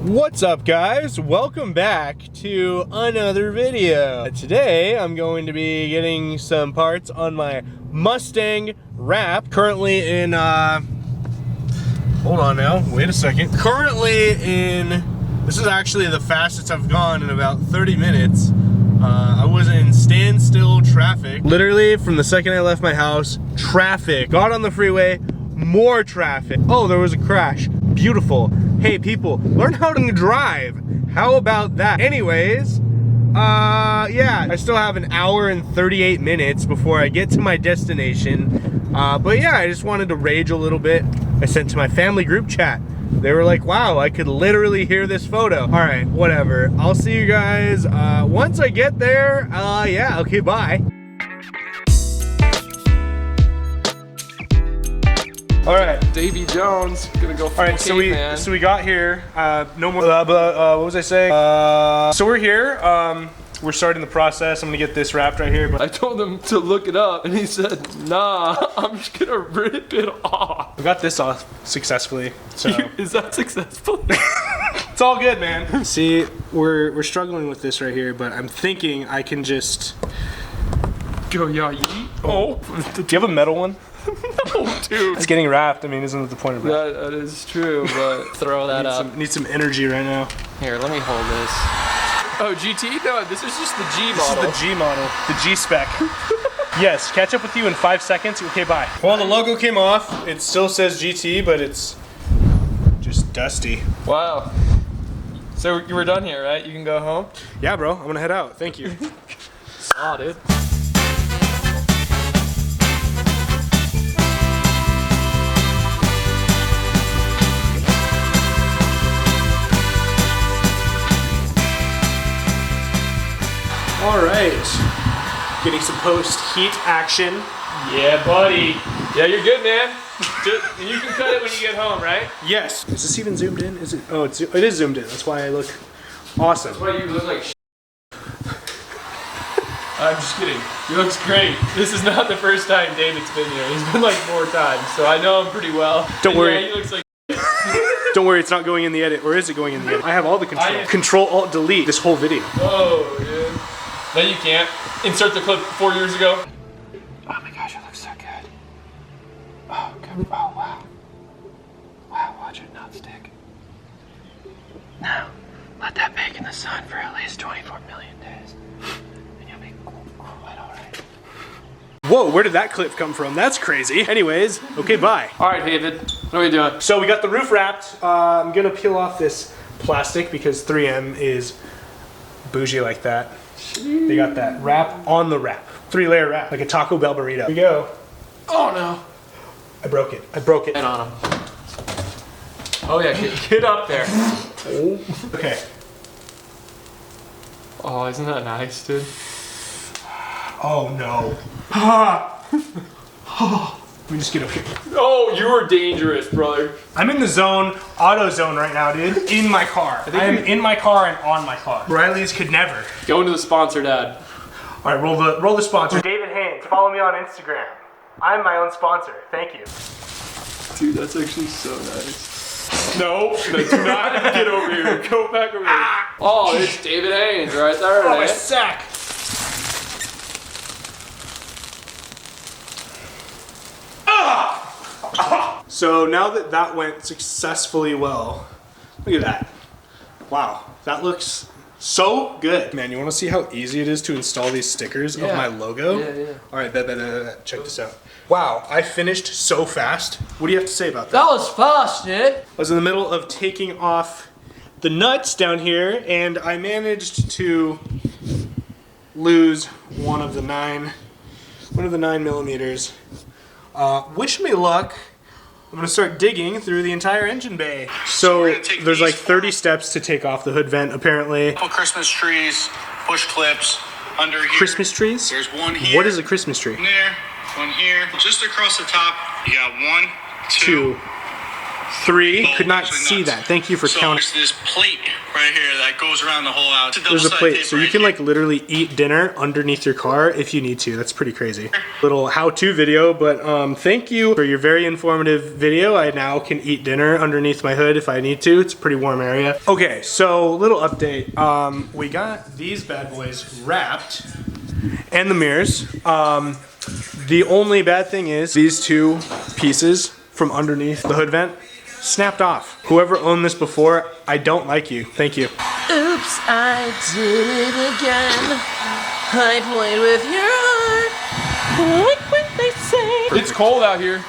What's up, guys? Welcome back to another video. Today I'm going to be getting some parts on my Mustang wrap. Currently in hold on now, wait a second. This is actually the fastest I've gone in about 30 minutes. I was in standstill traffic. Literally from the second I left my house, traffic. Got on the freeway, more traffic. Oh, there was a crash. Beautiful. Hey people, learn how to drive. How about that? Anyways, yeah, I still have an hour and 38 minutes before I get to my destination. But yeah, I just wanted to rage a little bit. I sent to my family group chat. They were like, wow, I could literally hear this photo. All right, whatever. I'll see you guys once I get there. Yeah, okay, bye. All right, Davy Jones, gonna go. All right, so we got here. No more. What was I saying? So we're here. We're starting the process. I'm gonna get this wrapped right here. But I told him to look it up, and he said, "Nah, I'm just gonna rip it off." we got this off successfully. So Is that successful? it's all good, man. See, we're struggling with this right here, but I'm thinking I can just Go, yeah, yeet. Oh, Do you have a metal one? no, dude. It's getting wrapped. I mean, isn't it the point of it? That is true, but throw that up. Need some energy right now. Here, let me hold this. Oh, GT? No, this is just the G This model. is the G model, the G spec. Yes, catch up with you in 5 seconds. Okay, bye. Well, the logo came off. It still says GT, but it's just dusty. Wow. So you were done here, right? You can go home? Yeah, bro, I'm gonna head out. Thank you. Saw, dude. All right, getting some post-heat action. Yeah, buddy. Yeah, you're good, man. And you can cut it when you get home, right? Yes. Is this even zoomed in? Is it? Oh, it is zoomed in. That's why I look awesome. That's why you look like I'm just kidding. He looks great. This is not the first time David's been here. He's been like 4 times, so I know him pretty well. Don't worry. Yeah, he looks like Don't worry, it's not going in the edit, or is it going in the edit? I have all the control. Control-Alt-Delete this whole video. Oh, dude. No, you can't. Insert the clip 4 years ago. Oh my gosh, it looks so good. Oh, good. Oh, wow. Wow, watch it not stick. Now, let that bake in the sun for at least 24 million days. And you'll be quite alright. Whoa, where did that clip come from? That's crazy. Anyways, okay, bye. All right, David. What are we doing? So we got the roof wrapped. I'm gonna peel off this plastic because 3M is bougie like that. They got that wrap on the wrap. 3-layer wrap, like a Taco Bell burrito. Here we go. Oh, no. I broke it. I broke it. Head on him. Oh, yeah. Get up there. Oh. Okay. Oh, isn't that nice, dude? Oh, no. Let me just get up here. Oh, you were dangerous, brother. I'm in the zone, auto zone right now, dude. In my car. I am in my car and on my car. Riley's could never. Go into the sponsor, Dad. All right, roll the sponsor. David Haynes. Follow me on Instagram. I'm my own sponsor. Thank you. Dude, that's actually so nice. No, do not get over here. Go back over here. Oh, it's David Haynes right there. Oh, my sack. So now that that went successfully well, look at that. Wow, that looks so good. Man, you want to see how easy it is to install these stickers of my logo? Yeah. All right, check this out. Wow, I finished so fast. What do you have to say about that? That was fast, dude. I was in the middle of taking off the nuts down here, and I managed to lose one of the 9 millimeters. Wish me luck. I'm gonna start digging through the entire engine bay. So there's like 30 steps to take off the hood vent, apparently. Couple Christmas trees, bush clips under here. Christmas trees? There's one here. What is a Christmas tree? One there, one here. Just across the top, you got 1, 2, 3. Could not see that. Thank you for So counting. there's this plate right here that goes around the whole house. There's a plate, so you can like literally eat dinner underneath your car if you need to. That's pretty crazy. Little how-to video, but thank you for your very informative video. I now can eat dinner underneath my hood if I need to. It's a pretty warm area. Okay, so little update. We got these bad boys wrapped and the mirrors. The only bad thing is these 2 pieces from underneath the hood vent snapped off. Whoever owned this before, I don't like you. Thank you. Oops, I did it again. I played with your heart. Like what they say. It's cold out here.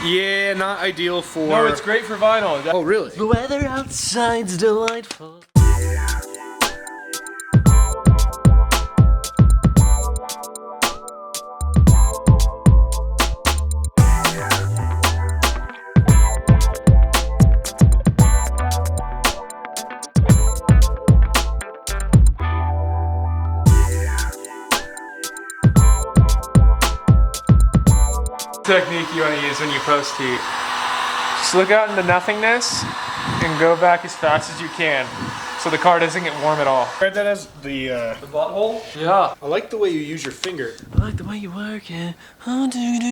Yeah, not ideal for... No, it's great for vinyl. Oh, really? The weather outside's delightful. Technique you want to use when you post heat. Just look out into nothingness and go back as fast as you can so the car doesn't get warm at all. Read that as the butthole? Yeah. I like the way you use your finger. I like the way you work it. Oh, dude.